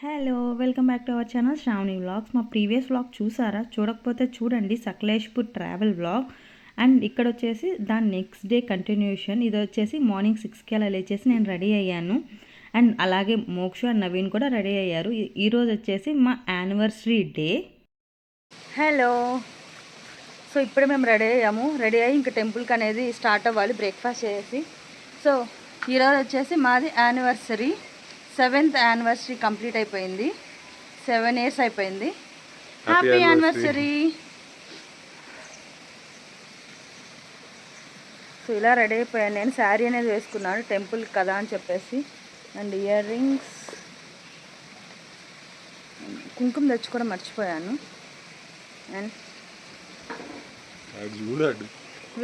Hello welcome back to our channel Shravani vlogs. మా previous vlog చూసారా? చూడకపోతే చూడండి, సకలేష్పూర్ ట్రావెల్ వ్లాగ్. అండ్ ఇక్కడ వచ్చేసి దాని నెక్స్ట్ డే కంటిన్యూషన్. ఇది వచ్చేసి మార్నింగ్ 6కి అలా లేచేసి నేను రెడీ అయ్యాను. అండ్ అలాగే మోక్ష అండ్ నవీన్ కూడా రెడీ అయ్యారు. ఈరోజు వచ్చేసి మా యానివర్సరీ డే. హలో, సో ఇప్పుడు మేము రెడీ అయ్యాము. రెడీ అయ్యి ఇంకా టెంపుల్కి అనేది స్టార్ట్ అవ్వాలి బ్రేక్ఫాస్ట్ చేసి. సో ఈరోజు వచ్చేసి మాది యానివర్సరీ, 7th యానివర్సరీ కంప్లీట్ అయిపోయింది. 7 years అయిపోయింది. Happy anniversary. సో ఇలా రెడీ అయిపోయాను. నేను శారీ అనేది వేసుకున్నాను టెంపుల్ కదా అని చెప్పేసి. అండ్ ఇయర్ రింగ్స్, కుంకుమ తెచ్చుకోవడం మర్చిపోయాను. And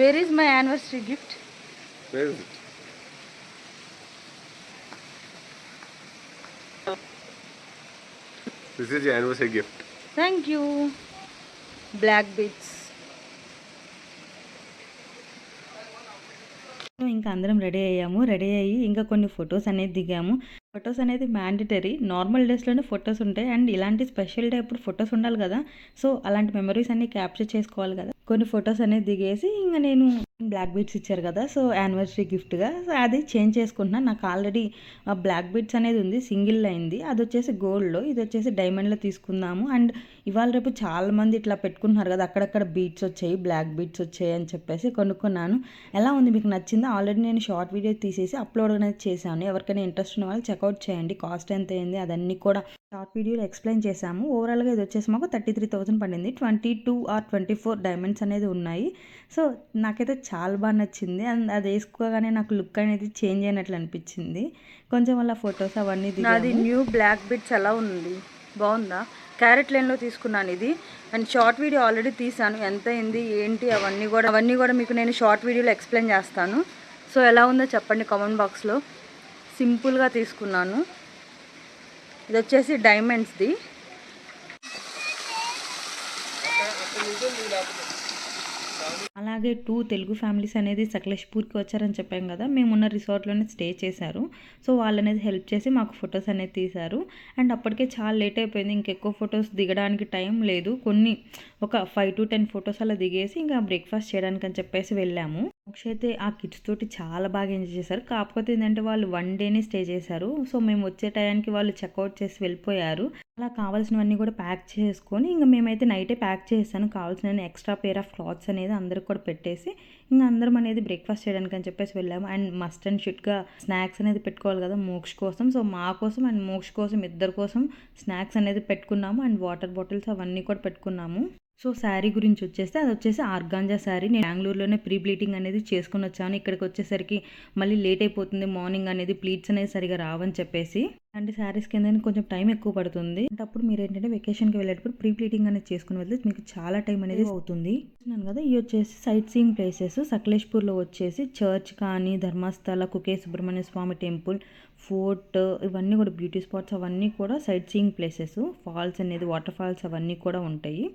where is my anniversary gift? This is your anniversary gift. Thank you. Black beads. ఇంకా అందరం రెడీ అయ్యాము. రెడీ అయ్యి ఇంకా కొన్ని ఫొటోస్ అనేది దిగాము. ఫొటోస్ అనేది మ్యాండేటరీ. నార్మల్ డేస్లోనే ఫొటోస్ ఉంటాయి. అండ్ ఇలాంటి స్పెషల్ డే అప్పుడు ఫొటోస్ ఉండాలి కదా. సో అలాంటి మెమరీస్ అన్ని క్యాప్చర్ చేసుకోవాలి కదా. కొన్ని ఫొటోస్ అనేది దిగేసి ఇంకా నేను బ్లాక్ బీడ్స్ ఇచ్చారు కదా, సో యానివర్సరీ గిఫ్ట్గా అది చేంజ్ చేసుకుంటున్నాను. నాకు ఆల్రెడీ బ్లాక్ బీడ్స్ అనేది ఉంది, సింగిల్ అయింది. అది వచ్చేసి గోల్డ్లో, ఇది వచ్చేసి డైమండ్లో తీసుకుందాము. అండ్ ఇవాళ రేపు చాలామంది ఇట్లా పెట్టుకుంటున్నారు కదా, అక్కడక్కడ బీడ్స్ వచ్చాయి, బ్లాక్ బీడ్స్ వచ్చాయి అని చెప్పేసి కొనుక్కున్నాను. ఎలా ఉంది, మీకు నచ్చిందా? ఆల్రెడీ నేను షార్ట్ వీడియో తీసేసి అప్లోడ్ అనేది చేశాను. ఎవరికైనా ఇంట్రెస్ట్ ఉన్న వాళ్ళు చెక్అవుట్ చేయండి. కాస్ట్ ఎంత అయింది అదన్నీ కూడా షార్ట్ వీడియోలో ఎక్స్ప్లెయిన్ చేశాము. ఓవరాల్గా ఇది వచ్చేసి మాకు 33,000 పడింది. 22 or 24 డైమండ్స్ అనేది ఉన్నాయి. సో నాకైతే చాలా బాగా నచ్చింది. అండ్ అది వేసుకోగానే నాకు లుక్ అనేది చేంజ్ అయినట్లు అనిపించింది. కొంచెం అలా ఫొటోస్ అవన్నీ అది న్యూ బ్లాక్ బిట్స్ ఎలా ఉంది, బాగుందా? క్యారెట్ లైన్లో తీసుకున్నాను ఇది. అండ్ షార్ట్ వీడియో ఆల్రెడీ తీసాను, ఎంత అయింది ఏంటి అవన్నీ కూడా మీకు నేను షార్ట్ వీడియోలో ఎక్స్ప్లెయిన్ చేస్తాను. సో ఎలా ఉందో చెప్పండి కామెంట్ బాక్స్లో. సింపుల్గా తీసుకున్నాను. ఇది వచ్చేసి డైమండ్స్ది. అలాగే 2 తెలుగు ఫ్యామిలీస్ అనేది సకలేష్పూర్కి వచ్చారని చెప్పాం కదా, మేమున్న రిసార్ట్లోనే స్టే చేశారు. సో వాళ్ళు అనేది హెల్ప్ చేసి మాకు ఫొటోస్ అనేది తీశారు. అండ్ అప్పటికే చాలా లేట్ అయిపోయింది, ఇంకెక్కువ ఫొటోస్ దిగడానికి టైం లేదు. ఒక 5 to 10 ఫొటోస్ అలా దిగేసి ఇంకా బ్రేక్ఫాస్ట్ చేయడానికి అని చెప్పేసి వెళ్ళాము. అయితే ఆ కిడ్స్ తోటి చాలా బాగా ఎంజాయ్ చేశారు. కాకపోతే ఏంటంటే వాళ్ళు 1 dayనే స్టే చేశారు. సో మేము వచ్చే టయానికి వాళ్ళు చెక్అవుట్ చేసి వెళ్ళిపోయారు. అలా కావాల్సినవన్నీ కూడా ప్యాక్ చేసుకొని ఇంకా మేమైతే నైటే ప్యాక్ చేసాను. కావాల్సిన ఎక్స్ట్రా పేర్ ఆఫ్ క్లాత్స్ అనేది అందరికి కూడా పెట్టేసి ఇంకా అందరం అనేది బ్రేక్ఫాస్ట్ చేయడానికి అని చెప్పేసి వెళ్ళాము. అండ్ మస్ట్ అండ్ షుడ్గా స్నాక్స్ అనేది పెట్టుకోవాలి కదా మోక్ష కోసం. సో మా కోసం అండ్ మోక్ష కోసం ఇద్దరి కోసం స్నాక్స్ అనేది పెట్టుకున్నాము. అండ్ వాటర్ బాటిల్స్ అవన్నీ కూడా పెట్టుకున్నాము. సో శారీ గురించి వచ్చేస్తే అది వచ్చేసి ఆర్గాంజా శారీ. నేను బెంగళూరులోనే ప్రీ ప్లీటింగ్ అనేది చేసుకుని వచ్చాను. ఇక్కడికి వచ్చేసరికి మళ్ళీ లేట్ అయిపోతుంది, మార్నింగ్ అనేది ప్లీట్స్ అనేది సరిగా రావని చెప్పేసి. అంటే శారీస్ కింద కొంచెం టైం ఎక్కువ పడుతుంది. అంటే అప్పుడు మీరు ఏంటంటే వెకేషన్కి వెళ్ళేటప్పుడు ప్రీ ప్లీటింగ్ అనేది చేసుకుని వెళ్తే మీకు చాలా టైం అనేది అవుతుంది. చూస్తున్నాను కదా, ఇవి వచ్చేసి సైట్ సీయింగ్ ప్లేసెస్. సకలేష్పూర్లో వచ్చేసి చర్చ్ కానీ, ధర్మస్థల, కుకే సుబ్రహ్మణ్య స్వామి టెంపుల్, ఫోర్ట్, ఇవన్నీ కూడా బ్యూటీ స్పాట్స్ అవన్నీ కూడా సైట్ సీయింగ్ ప్లేసెస్. ఫాల్స్ అనేది, వాటర్ ఫాల్స్ అవన్నీ కూడా ఉంటాయి.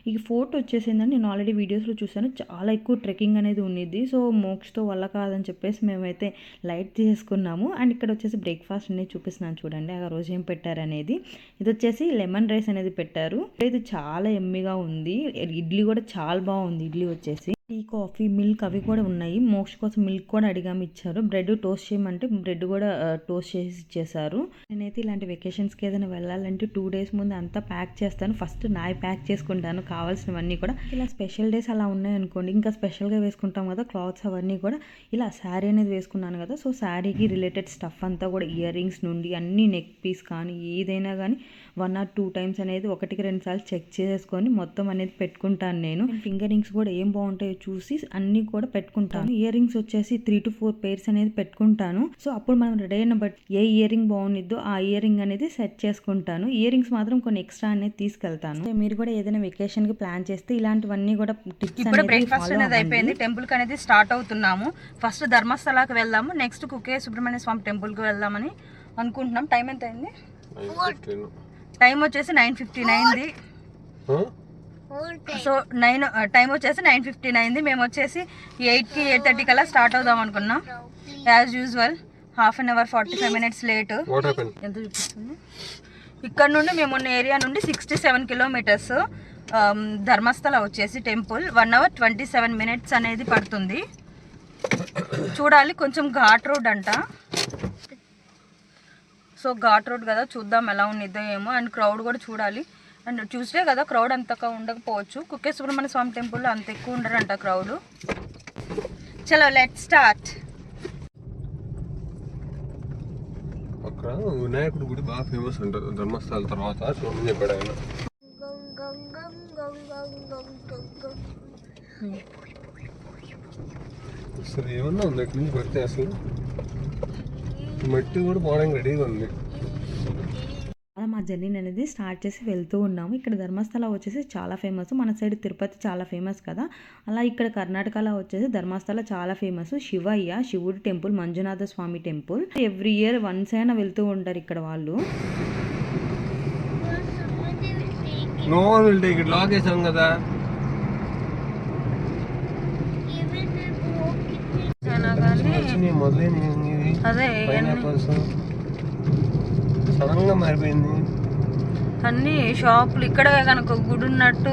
ఈ ఫోర్ట్ వచ్చేసిందని నేను ఆల్రెడీ వీడియోస్లో చూసాను, చాలా ఎక్కువ ట్రెక్కింగ్ అనేది ఉన్నింది. సో మోక్షతో వల్ల కాదని చెప్పేసి మేమైతే లైట్ తీసుకున్నాము. అండ్ ఇక్కడ వచ్చేసి బ్రేక్ఫాస్ట్ అనేది చూపిస్తున్నాను చూడండి, ఆ రోజు ఏం పెట్టారనేది. ఇది వచ్చేసి లెమన్ రైస్ అనేది పెట్టారు. ఇది చాలా ఎమ్మిగా ఉంది. ఇడ్లీ కూడా చాలా బాగుంది. ఇడ్లీ వచ్చేసి టీ, కాఫీ, మిల్క్ అవి కూడా ఉన్నాయి. మోక్ష కోసం మిల్క్ కూడా అడిగాము, ఇచ్చారు. బ్రెడ్ టోస్ట్ చేయమంటే బ్రెడ్ కూడా టోస్ట్ చేసి ఇచ్చేసారు. నేనైతే ఇలాంటి వెకేషన్స్కి ఏదైనా వెళ్ళాలంటే 2 days ముందు అంతా ప్యాక్ చేస్తాను. ఫస్ట్ నాయి ప్యాక్ చేసుకుంటాను కావాల్సినవన్నీ కూడా. ఇలా స్పెషల్ డేస్ అలా ఉన్నాయి అనుకోండి, ఇంకా స్పెషల్గా వేసుకుంటాం కదా క్లాత్స్ అవన్నీ కూడా. ఇలా శారీ అనేది వేసుకున్నాను కదా, సో శారీకి రిలేటెడ్ స్టఫ్ అంతా కూడా ఇయర్ రింగ్స్ నుండి అన్ని నెక్ పీస్ కానీ ఏదైనా కానీ 1 or 2 times అనేది 1కి 2 సార్లు చెక్ చేసుకొని మొత్తం అనేది పెట్టుకుంటాను. నేను ఫింగర్ రింగ్స్ కూడా ఏం బాగుంటాయో చూసి అన్ని కూడా పెట్టుకుంటాను. ఇయర్ రింగ్స్ వచ్చేసి 3 to 4 pairs అనేది పెట్టుకుంటాను. సో అప్పుడు మనం రెడీ అయిన బట్ ఏ ఇయర్ రింగ్ బాగుండిద్దో ఆ ఇయర్ రింగ్ అనేది సెట్ చేసుకుంటాను. ఇయర్ రింగ్స్ మాత్రం కొన్ని ఎక్స్ట్రా అనేది తీసుకెళ్తాను. మీరు కూడా ఏదైనా వెకేషన్ కి ప్లాన్ చేస్తే ఇలాంటివన్నీ కూడా టిప్స్. ఇప్పుడు బ్రేక్ఫాస్ట్ అనేది అయిపోయింది, టెంపుల్ కి అనేది స్టార్ట్ అవుతున్నాము. ఫస్ట్ ధర్మస్థలకి వెళ్దాము, నెక్స్ట్ కుకే సుబ్రహ్మణ్య స్వామి టెంపుల్ కి వెళ్దామని అనుకుంటున్నాం. టైం ఎంత అయింది? టైం వచ్చేసి 9:59. సో టైం వచ్చేసి 9:59. మేము వచ్చేసి 8కి 8:30 కల్లా స్టార్ట్ అవుదాం అనుకున్నాం. As usual 1/2 hour 45 minutes late. ఎంత చూపిస్తుంది? ఇక్కడ నుండి మేము ఉన్న ఏరియా నుండి 67 కిలోమీటర్స్. ధర్మస్థల వచ్చేసి టెంపుల్ 1 hour 27 minutes అనేది పడుతుంది. చూడాలి, కొంచెం ఘాట్ రోడ్ అంట. సో ఘాట్ రోడ్ కదా, చూద్దాం ఎలా ఉండిద్దో ఏమో. అండ్ క్రౌడ్ కూడా చూడాలి. అండ్ ట్యూస్డే కదా, క్రౌడ్ అంతగా ఉండకపోవచ్చు. కుక్కే సుబ్రహ్మణ్య స్వామి టెంపుల్లో అంత ఎక్కువ ఉండరంట క్రౌడ్. చలో లెట్ స్టార్ట్. అక్కడ వినాయకుడి గుడి బాగా ఫేమస్ అంటారు ధర్మస్థల తర్వాత, చూడమని చెప్పాడు ఆయన. అసలు ఏమన్నా ఉంది ఇక్కడి నుంచి పడితే, అసలు మట్టి కూడా పోవడానికి రెడీగా ఉంది. అలా మా జర్నీ అనేది స్టార్ట్ చేసి వెళ్తూ ఉన్నాము. ఇక్కడ ధర్మస్థల వచ్చేసి చాలా ఫేమస్. మన సైడ్ తిరుపతి చాలా ఫేమస్ కదా, అలా ఇక్కడ కర్ణాటకలో వచ్చేసి ధర్మస్థల చాలా ఫేమస్. శివయ్య, శివుడి temple, Manjunatha Swamy temple. Every year once అయినా వెళ్తూ ఉంటారు ఇక్కడ వాళ్ళు. No one will take it, lock చేసాం కదా. అదే సడన్ గా మారిపోయింది అన్ని షాపులు. ఇక్కడ కనుక గుడి ఉన్నట్టు.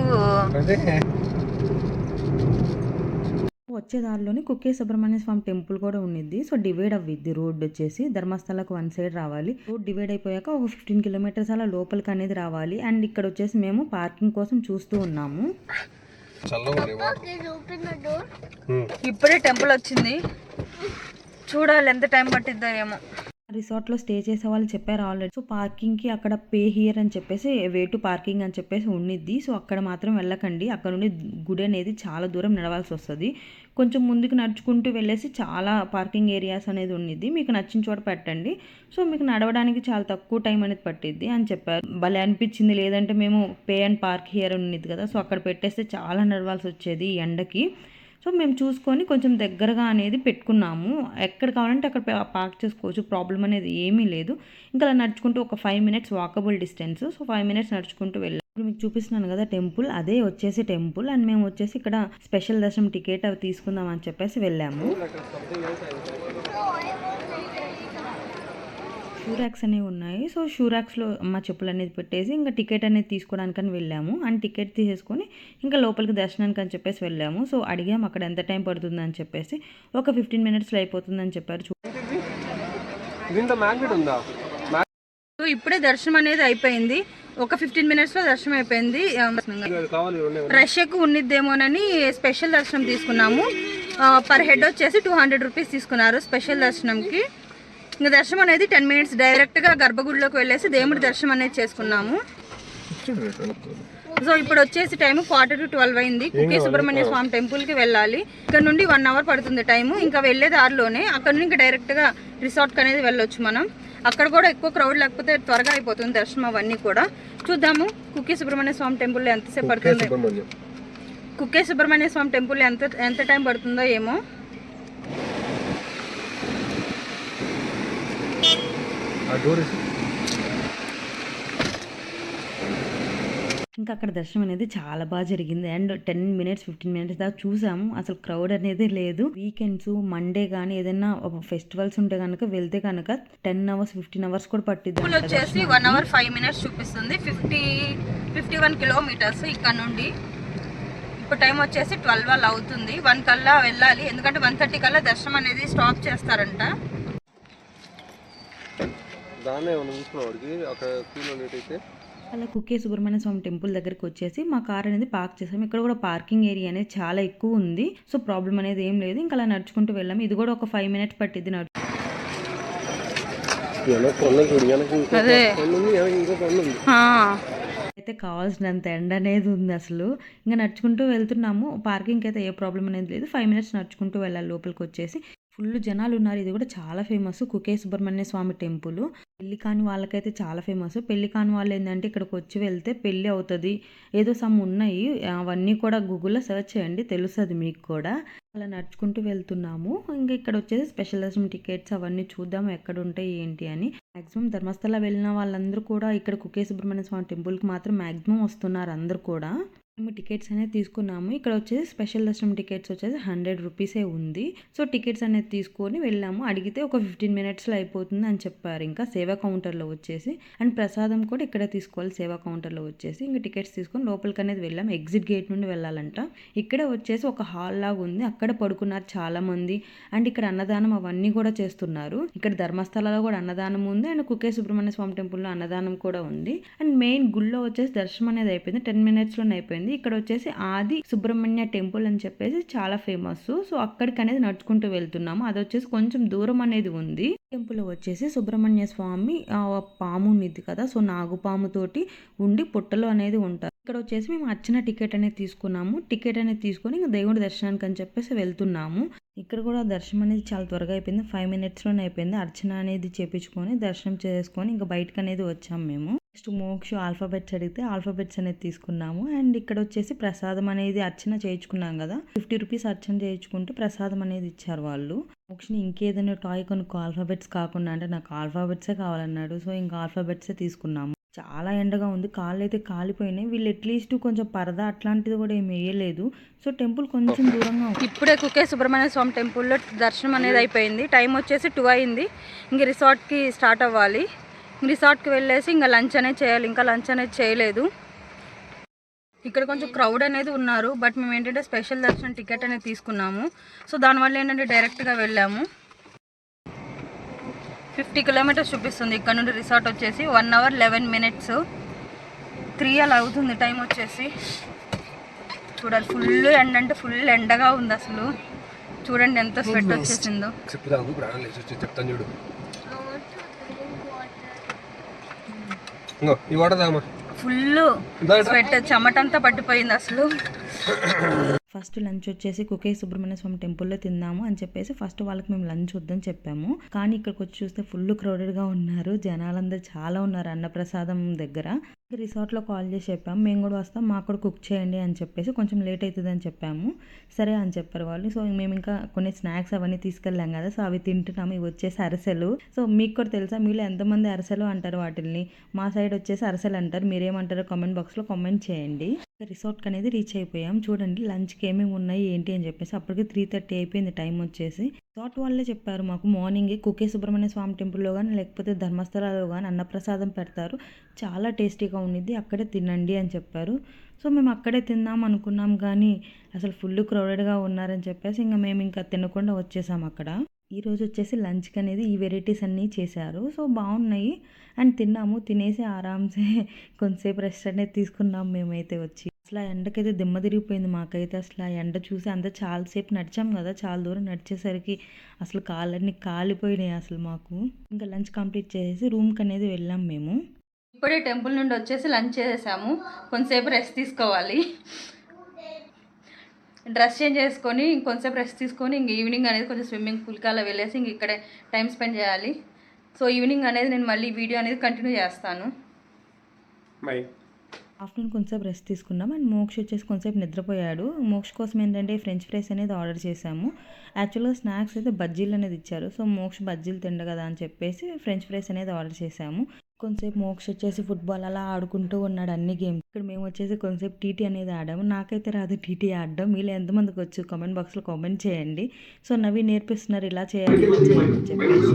వచ్చే దారిలోని కుక్కే సుబ్రహ్మణ్య స్వామి టెంపుల్ కూడా ఉండిద్ది. సో డివైడ్ అవ్విద్ది రోడ్ వచ్చేసి. ధర్మస్థలకు వన్ సైడ్ రావాలి. రోడ్ డివైడ్ అయిపోయాక ఒక 15 kilometers అలా లోపలికి అనేది రావాలి. అండ్ ఇక్కడ వచ్చేసి మేము పార్కింగ్ కోసం చూస్తూ ఉన్నాము. ఇప్పుడే టెంపుల్ వచ్చింది, చూడాలి ఎంత టైం పట్టిద్దో ఏమో. రిసార్ట్లో స్టే చేసే వాళ్ళు చెప్పారు ఆల్రెడీ. సో పార్కింగ్కి అక్కడ పే హియర్ అని చెప్పేసి, వే టు పార్కింగ్ అని చెప్పేసి ఉండిద్ది. సో అక్కడ మాత్రం వెళ్ళకండి. అక్కడ నుండి గుడి అనేది చాలా దూరం నడవాల్సి వస్తుంది. కొంచెం ముందుకు నడుచుకుంటూ వెళ్ళేసి చాలా పార్కింగ్ ఏరియాస్ అనేది ఉండిద్ది. మీకు నచ్చిన చోట పెట్టండి. సో మీకు నడవడానికి చాలా తక్కువ టైం అనేది పట్టిద్ది అని చెప్పారు. భలే అనిపించింది. లేదంటే మేము పే అండ్ పార్క్ హియర్ ఉండిద్ది కదా, సో అక్కడ పెట్టేస్తే చాలా నడవాల్సి వచ్చేది ఈ ఎండకి. సో మేము చూసుకొని కొంచెం దగ్గరగా అనేది పెట్టుకున్నాము. ఎక్కడ కావాలంటే అక్కడ పార్క్ చేసుకోవచ్చు, ప్రాబ్లం అనేది ఏమీ లేదు. ఇంకా అలా నడుచుకుంటూ ఒక 5 minutes walkable distance. So 5 minutes నడుచుకుంటూ వెళ్ళాము. ఇప్పుడు మీకు చూపిస్తున్నాను కదా టెంపుల్, అదే వచ్చేసి టెంపుల్. అండ్ మేము వచ్చేసి ఇక్కడ స్పెషల్ దర్శనం టికెట్ అవి తీసుకుందాం అని చెప్పేసి వెళ్ళాము. షూ ర్యాక్స్ అనేవి ఉన్నాయి. సో షూ ర్యాక్స్లో మా చెప్పులు అనేది పెట్టేసి ఇంకా టికెట్ అనేది తీసుకోవడానికని వెళ్ళాము. అండ్ టికెట్ తీసేసుకొని ఇంకా లోపలికి దర్శనానికి అని చెప్పేసి వెళ్ళాము. సో అడిగాము అక్కడ ఎంత టైం పడుతుంది అని చెప్పేసి. ఒక 15 minutesలో అయిపోతుందని చెప్పారు. సో ఇప్పుడే దర్శనం అనేది అయిపోయింది. ఒక 15 minutesలో దర్శనం అయిపోయింది. రష్ ఎక్కువ ఉండిద్దేమోనని స్పెషల్ దర్శనం తీసుకున్నాము. పర్ హెడ్ వచ్చేసి 200 rupees తీసుకున్నారు స్పెషల్ దర్శనంకి. ఇంకా దర్శనం అనేది 10 minutes డైరెక్ట్గా గర్భగుడిలోకి వెళ్ళేసి దేవుడి దర్శనం అనేది చేసుకున్నాము. సో ఇప్పుడు వచ్చేసి టైం 11:45 అయింది. కుక్కే సుబ్రహ్మణ్య స్వామి టెంపుల్కి వెళ్ళాలి. ఇక్కడ నుండి 1 hour పడుతుంది టైము. ఇంకా వెళ్ళే దారిలోనే అక్కడ నుండి ఇంకా డైరెక్ట్గా రిసార్ట్కి అనేది వెళ్ళొచ్చు మనం. అక్కడ కూడా ఎక్కువ క్రౌడ్ లేకపోతే త్వరగా అయిపోతుంది దర్శనం అవన్నీ కూడా. చూద్దాము కుక్కే సుబ్రహ్మణ్య స్వామి టెంపుల్లో ఎంతసేపు పడుతుంది. కుక్కే సుబ్రహ్మణ్య స్వామి టెంపుల్లో ఎంత టైం పడుతుందో ఏమో. ఇంకా అక్కడ దర్శనం అనేది చాలా బాగా జరిగింది. అండ్ 10 minutes 15 minutes దాకా చూసాము. అసలు క్రౌడ్ అనేది లేదు. వీకెండ్స్, మండే కానీ ఏదైనా ఫెస్టివల్స్ ఉంటే కనుక వెళ్తే కనుక 10 hours 15 hours కూడా పట్టింది. వచ్చేసి 1 hour 5 minutes చూపిస్తుంది. 51 kilometers ఇక్కడ నుండి. ఇప్పుడు టైం వచ్చేసి 12 అవుతుంది. 1 కల్లా వెళ్ళాలి. ఎందుకంటే 1:30 కల్లా దర్శనం అనేది స్టాప్ చేస్తారంట. అలా కుక్కే సుబ్రహ్మణ్య స్వామి టెంపుల్ దగ్గరికి వచ్చేసి మా కార్ అనేది పార్క్ చేసాము. ఇక్కడ కూడా పార్కింగ్ ఏరియా అనేది చాలా ఎక్కువ ఉంది. సో ప్రాబ్లం అనేది ఏం లేదు. ఇంకా అలా నడుచుకుంటూ వెళ్ళాము. ఇది కూడా ఒక 5 minutes పట్టింది. అయితే కావాల్సినంత ఎండ అనేది ఉంది అసలు. ఇంకా నడుచుకుంటూ వెళ్తున్నాము. పార్కింగ్కి అయితే ఏ ప్రాబ్లం అనేది లేదు. 5 minutes నడుచుకుంటూ వెళ్ళాలి లోపలికి వచ్చేసి. ఫుల్ జనాలు ఉన్నారు. ఇది కూడా చాలా ఫేమస్ కుక్కే సుబ్రహ్మణ్య స్వామి టెంపుల్. పెళ్లి కాని వాళ్ళకైతే చాలా ఫేమస్. పెళ్లి కాని వాళ్ళు ఏంటంటే ఇక్కడికి వచ్చి వెళ్తే పెళ్లి అవుతుంది, ఏదో సమ్ ఉన్నాయి. అవన్నీ కూడా గూగుల్లో సెర్చ్ చేయండి, తెలుస్తుంది మీకు కూడా. అలా నడుచుకుంటూ వెళ్తున్నాము. ఇంకా ఇక్కడ వచ్చేసి స్పెషల్ దర్శనం టికెట్స్ అవన్నీ చూద్దాము ఎక్కడ ఉంటాయి ఏంటి అని. మాక్సిమం ధర్మస్థల వెళ్ళిన వాళ్ళందరూ కూడా ఇక్కడ కుక్కే సుబ్రహ్మణ్య స్వామి టెంపుల్కి మాత్రం మాక్సిమం వస్తున్నారు అందరూ కూడా. మేము టికెట్స్ అనేది తీసుకున్నాము. ఇక్కడ వచ్చేసి స్పెషల్ దర్శనం టికెట్స్ వచ్చేసి 100 రూపీసే ఉంది. సో, టికెట్స్ అనేది తీసుకొని వెళ్ళాము. అడిగితే ఒక 15 మినిట్స్‌లో అయిపోతుంది అని చెప్పారు. ఇంకా సేవా కౌంటర్‌లో వచ్చేసి అండ్ ప్రసాదం కూడా ఇక్కడే తీసుకోవాలి సేవా కౌంటర్‌లో వచ్చేసి. ఇంక టికెట్స్ తీసుకొని లోపలికనేది వెళ్ళాము. ఎగ్జిట్ గేట్ నుండి వెళ్ళాలంట. ఇక్కడే వచ్చేసి ఒక హాల్ లాగా ఉంది. అక్కడ పడుకున్నారు చాలామంది. అండ్ ఇక్కడ అన్నదానం అవన్నీ కూడా చేస్తున్నారు. ఇక్కడ ధర్మస్థలలో కూడా అన్నదానం ఉంది. అండ్ కుకే సుబ్రహ్మణ్య స్వామి టెంపుల్‌లో అన్నదానం కూడా ఉంది. అండ్ మెయిన్ గుడిలో వచ్చేసి దర్శనం అనేది అయిపోయింది. 10 మినిట్స్‌లోనే అయిపోయింది. ఇక్కడ వచ్చేసి ఆది సుబ్రహ్మణ్య టెంపుల్ అని చెప్పేసి చాలా ఫేమస్. సో, అక్కడికి అనేది నడుచుకుంటూ వెళ్తున్నాము. అది వచ్చేసి కొంచెం దూరం అనేది ఉంది. టెంపుల్ వచ్చేసి సుబ్రహ్మణ్య స్వామి పాము ఉన్నిద్ది కదా, సో నాగుపాము తోటి ఉండి పుట్టలో అనేది ఉంటారు. ఇక్కడ వచ్చేసి మేము అర్చన టికెట్ అనేది తీసుకున్నాము. టికెట్ అనేది తీసుకొని ఇంకా దేవుడి దర్శనానికి అని చెప్పేసి వెళ్తున్నాము. ఇక్కడ కూడా దర్శనం అనేది చాలా త్వరగా అయిపోయింది. 5 మినిట్స్లోనే అయిపోయింది. అర్చన అనేది చేపించుకొని దర్శనం చేసుకొని ఇంకా బయటకు అనేది వచ్చాము మేము. నెక్స్ట్ మోక్ష ఆల్ఫాబెట్స్ అడిగితే ఆల్ఫాబెట్స్ అనేది తీసుకున్నాము. అండ్ ఇక్కడ వచ్చేసి ప్రసాదం అనేది అర్చన చేయించుకున్నాం కదా, 50 రూపీస్ అర్చన చేయించుకుంటే ప్రసాదం అనేది ఇచ్చారు వాళ్ళు. మోక్షని ఇంకేదైనా టాయ్ కొనుక్కో ఆల్ఫాబెట్స్ కాకుండా అంటే నాకు ఆల్ఫాబెట్సే కావాలన్నాడు. సో, ఇంకా ఆల్ఫాబెట్సే తీసుకున్నాము. చాలా ఎండగా ఉంది. కాళ్ళు అయితే కాలిపోయినాయి. వీళ్ళు అట్లీస్ట్ కొంచెం పరదా అట్లాంటిది కూడా ఏమి వేయలేదు. సో, టెంపుల్ కొంచెం దూరంగా ఉంది. ఇప్పుడే కుకే సుబ్రహ్మణ్య స్వామి టెంపుల్లో దర్శనం అనేది అయిపోయింది. టైం వచ్చేసి 2 అయింది. ఇంక రిసార్ట్కి స్టార్ట్ అవ్వాలి. రిసార్ట్కి వెళ్ళేసి ఇంకా లంచ్ అనేది చేయాలి. ఇంకా లంచ్ అనేది చేయలేదు. ఇక్కడ కొంచెం క్రౌడ్ అనేది ఉన్నారు. బట్ మేము ఏంటంటే స్పెషల్ దర్శనం టికెట్ అనేది తీసుకున్నాము. సో, దానివల్ల ఏంటంటే డైరెక్ట్గా వెళ్ళాము. 50 కిలోమీటర్స్ చూపిస్తుంది ఇక్కడ నుండి రిసార్ట్ వచ్చేసి. 1 అవర్ 11 మినిట్స్ 3 అలా అవుతుంది టైం వచ్చేసి. చూడాలి, ఫుల్ ఎండ అంటే ఫుల్ ఎండగా ఉంది అసలు. చూడండి ఎంత స్వెట్ వచ్చేసిందో. చెప్తాను చూడు. ఈ వాటర్ తాగమా. ఫుల్ స్వెట్, చెమటంతా పట్టిపోయింది అసలు. ఫస్ట్ లంచ్ వచ్చేసి కుకే సుబ్రహ్మణ్య స్వామి టెంపుల్లో తిందాము అని చెప్పేసి ఫస్ట్ వాళ్ళకి మేము లంచ్ వద్దని చెప్పాము. కానీ ఇక్కడికి వచ్చి చూస్తే ఫుల్ క్రౌడెడ్గా ఉన్నారు. జనాలందరూ చాలా ఉన్నారు అన్నప్రసాదం దగ్గర. రిసార్ట్లో కాల్ చేసి చెప్పాము, మేము కూడా వస్తాం, మాకు కూడా కుక్ చేయండి అని చెప్పేసి, కొంచెం లేట్ అవుతుంది అని చెప్పాము. సరే అని చెప్పారు వాళ్ళు. సో, మేము ఇంకా కొన్ని స్నాక్స్ అవన్నీ తీసుకెళ్ళాం కదా, సో అవి తింటున్నాము. ఇవి వచ్చేసి అరిసెలు. సో, మీకు కూడా తెలుసా, మీలో ఎంతమంది అరిసెలు అంటారు వాటిల్ని? మా సైడ్ వచ్చేసి అరిసెలు అంటారు. మీరేమంటారో కామెంట్ బాక్స్లో కామెంట్ చేయండి. రిసార్ట్కి అనేది రీచ్ అయిపోయాం. చూడండి లంచ్కి ఏమేమి ఉన్నాయి ఏంటి అని చెప్పేసి. అప్పటికి 3:30 అయిపోయింది టైం వచ్చేసి. రిసార్ట్ వాళ్ళే చెప్పారు మాకు మార్నింగే కుకే సుబ్రహ్మణ్య స్వామి టెంపుల్లో కానీ లేకపోతే ధర్మస్థలాల్లో కానీ అన్నప్రసాదం పెడతారు, చాలా టేస్టీగా ఉండిద్ది, అక్కడే తినండి అని చెప్పారు. సో, మేము అక్కడే తిందాం అనుకున్నాం కానీ అసలు ఫుల్ క్రౌడెడ్గా ఉన్నారని చెప్పేసి ఇంకా మేము ఇంకా తినకుండా వచ్చేసాం అక్కడ. ఈరోజు వచ్చేసి లంచ్కి అనేది ఈ వెరైటీస్ అన్నీ చేశారు. సో, బాగున్నాయి. అండ్ తిన్నాము. తినేసి ఆరామ్సే కొంతసేపు రెస్ట్ అనేది తీసుకున్నాం మేమైతే వచ్చి. అసలు ఆ ఎండకైతే దిమ్మ తిరిగిపోయింది మాకైతే. అసలు ఆ ఎండ చూసి అంతా చాలాసేపు నడిచాం కదా, చాలా దూరం నడిచేసరికి అసలు కాళ్ళన్నీ కాలిపోయినాయి అసలు మాకు. ఇంకా లంచ్ కంప్లీట్ చేసేసి రూమ్కి అనేది వెళ్ళాం మేము. ఇప్పుడే టెంపుల్ నుండి వచ్చేసి లంచ్ చేసేసాము. కొంతసేపు రెస్ట్ తీసుకోవాలి. డ్రెస్ చేంజ్ చేసుకొని కొంతసేపు రెస్ట్ తీసుకొని ఇంక ఈవినింగ్ అనేది కొంచెం స్విమ్మింగ్ పూల్కి అలా వెళ్ళేసి ఇంక ఇక్కడే టైం స్పెండ్ చేయాలి. సో, ఈవినింగ్ అనేది నేను మళ్ళీ వీడియో అనేది కంటిన్యూ చేస్తాను. ఆఫ్టర్నూన్ కొంచెంసేపు రెస్ట్ తీసుకున్నాం. అండ్ మోక్ష వచ్చేసి కొంచెంసేపు నిద్రపోయాడు. మోక్ష కోసం ఏంటంటే ఫ్రెంచ్ ఫ్రైస్ అనేది ఆర్డర్ చేసాము. యాక్చువల్గా స్నాక్స్ అయితే బజ్జీలు అనేది ఇచ్చారు. సో, మోక్ష బజ్జీలు తిండ కదా అని చెప్పేసి ఫ్రెంచ్ ఫ్రైస్ అనేది ఆర్డర్ చేసాము. కొంతసేపు మోక్ష వచ్చేసి ఫుట్బాల్ అలా ఆడుకుంటూ ఉన్నాడు అన్ని గేమ్స్. ఇక్కడ మేము వచ్చేసి కొంతసేపు టీటీ అనేది ఆడాము. నాకైతే రాదు టీటీ ఆడడం. మీలో ఎంతమందికి వచ్చు కామెంట్ బాక్స్లో కామెంట్ చేయండి. సో, నవి నేర్పిస్తున్నారు ఇలా చేయాలి ఇలా చేయాలి అని చెప్పేసి.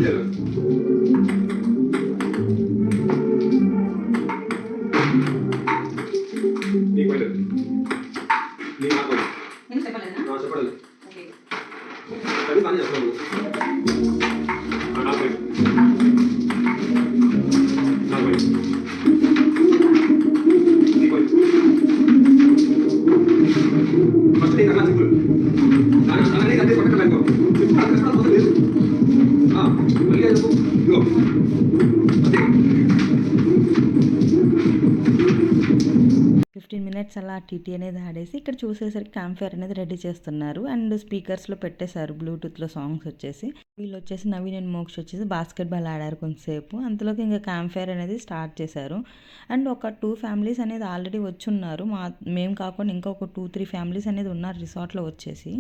అలా టీటీ అనేది ఆడేసి ఇక్కడ చూసేసరికి క్యాంప్ ఫైర్ అనేది రెడీ చేస్తున్నారు. అండ్ స్పీకర్స్లో పెట్టేశారు బ్లూటూత్లో సాంగ్స్ వచ్చేసి. వీళ్ళు వచ్చేసి నవీన్ అండ్ మోక్ష వచ్చేసి బాస్కెట్బాల్ ఆడారు కొంతసేపు. అంతలోకి ఇంకా క్యాంప్ ఫైర్ అనేది స్టార్ట్ చేశారు. అండ్ ఒక 2 ఫ్యామిలీస్ అనేది ఆల్రెడీ వచ్చి ఉన్నారు. మేము కాకుండా ఇంకా ఒక 2-3 ఫ్యామిలీస్ అనేది ఉన్నారు రిసార్ట్లో వచ్చేసి.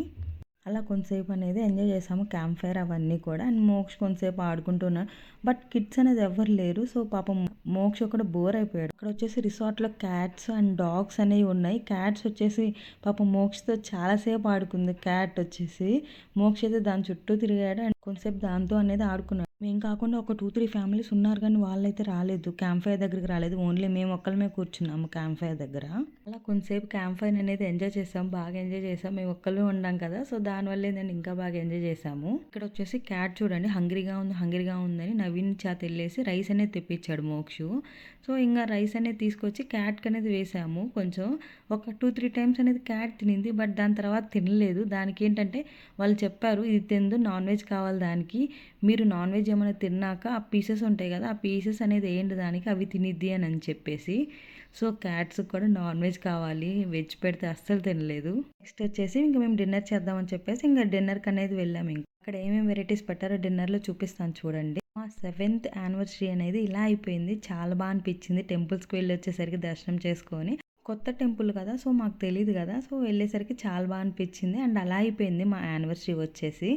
అలా కొంతసేపు అనేది ఎంజాయ్ చేసాము, క్యాంప్ ఫైర్ అవన్నీ కూడా. అండ్ మోక్ష కొంతసేపు ఆడుకుంటున్నాడు. బట్ కిడ్స్ అనేది ఎవరు లేరు. సో పాపం మోక్ష కూడా బోర్ అయిపోయాడు. అక్కడ వచ్చేసి రిసార్ట్లో క్యాట్స్ అండ్ డాగ్స్ అనేవి ఉన్నాయి. క్యాట్స్ వచ్చేసి పాపం మోక్షతో చాలాసేపు ఆడుకుంది. క్యాట్ వచ్చేసి మోక్ష అయితే దాని చుట్టూ తిరిగాడు అండ్ కొంతసేపు దాంతో అనేది ఆడుకున్నాడు. మేము కాకుండా ఒక 2-3 ఫ్యామిలీస్ ఉన్నారు కానీ వాళ్ళైతే రాలేదు, క్యాంప్ ఫైర్ దగ్గరికి రాలేదు. ఓన్లీ మేము ఒక్కళ్ళమే కూర్చున్నాము క్యాంప్ ఫైర్ దగ్గర. అలా కొంతసేపు క్యాంప్ ఫైర్ అనేది ఎంజాయ్ చేసాం, బాగా ఎంజాయ్ చేసాం. మేము ఒక్కళ్ళమే ఉన్నాం కదా, సో దానివల్ల నేను ఇంకా బాగా ఎంజాయ్ చేసాము. ఇక్కడ వచ్చేసి క్యాట్ చూడండి హంగ్రీగా ఉందని నవీన్ చేత వెళ్ళేసి రైస్ అనేది తెప్పించాడు మోక్షు. సో ఇంకా రైస్ అనేది తీసుకొచ్చి క్యాట్కి అనేది వేసాము. కొంచెం ఒక 2-3 టైమ్స్ అనేది క్యాట్ తినింది, బట్ దాని తర్వాత తినలేదు. దానికి ఏంటంటే వాళ్ళు చెప్పారు, ఇది తిందు, నాన్ వెజ్ కావాలి దానికి, మీరు నాన్ వెజ్ ఏమైనా తిన్నాక ఆ పీసెస్ ఉంటాయి కదా, ఆ పీసెస్ అనేది ఏంటి దానికి, అవి తినిద్ది అని చెప్పేసి. సో క్యాట్స్ కూడా నాన్ వెజ్ కావాలి, వెజ్ పెడితే అస్సలు తినలేదు. నెక్స్ట్ వచ్చేసి ఇంకా మేము డిన్నర్ చేద్దామని చెప్పేసి ఇంకా డిన్నర్కి అనేది వెళ్ళాము. ఇంకా అక్కడ ఏమేమి వెరైటీస్ పెట్టారో డిన్నర్లో చూపిస్తాను చూడండి. మా 7th యానివర్సరీ అనేది ఇలా అయిపోయింది. చాలా బాగా అనిపించింది. టెంపుల్స్కి వెళ్ళి వచ్చేసరికి దర్శనం చేసుకొని, కొత్త టెంపుల్ కదా, సో మాకు తెలియదు కదా, సో వెళ్ళేసరికి చాలా బాగా అనిపించింది. అండ్ అలా అయిపోయింది మా యానివర్సరీ వచ్చేసి.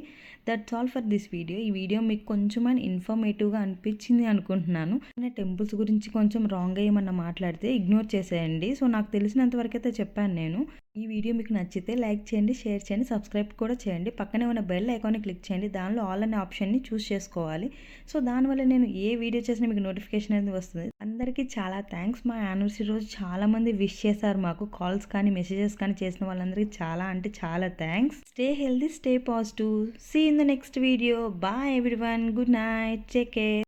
That's all for this video. ఈ వీడియో మీకు కొంచెమైనా ఇన్ఫర్మేటివ్గా అనిపించింది అనుకుంటున్నాను. నేను టెంపుల్స్ గురించి కొంచెం రాంగ్గా ఏమన్నా మాట్లాడితే ఇగ్నోర్ చేసేయండి. సో నాకు తెలిసినంత వరకు అయితే చెప్పాను నేను. ఈ వీడియో మీకు నచ్చితే లైక్ చేయండి, షేర్ చేయండి, సబ్స్క్రైబ్ కూడా చేయండి. పక్కనే ఉన్న బెల్ ఐకాన్ని క్లిక్ చేయండి. దానిలో ఆల్ అనే ఆప్షన్ని చూస్ చేసుకోవాలి. సో దానివల్ల నేను ఏ వీడియో చేసినా మీకు నోటిఫికేషన్ అనేది వస్తుంది. అందరికీ చాలా థ్యాంక్స్. మా యానివర్సరీ రోజు చాలామంది విష్ చేశారు మాకు. కాల్స్ కానీ మెసేజెస్ కానీ చేసిన వాళ్ళందరికీ చాలా అంటే చాలా thanks. Stay healthy, stay positive. See in the next video. Bye everyone. Good night. Take care.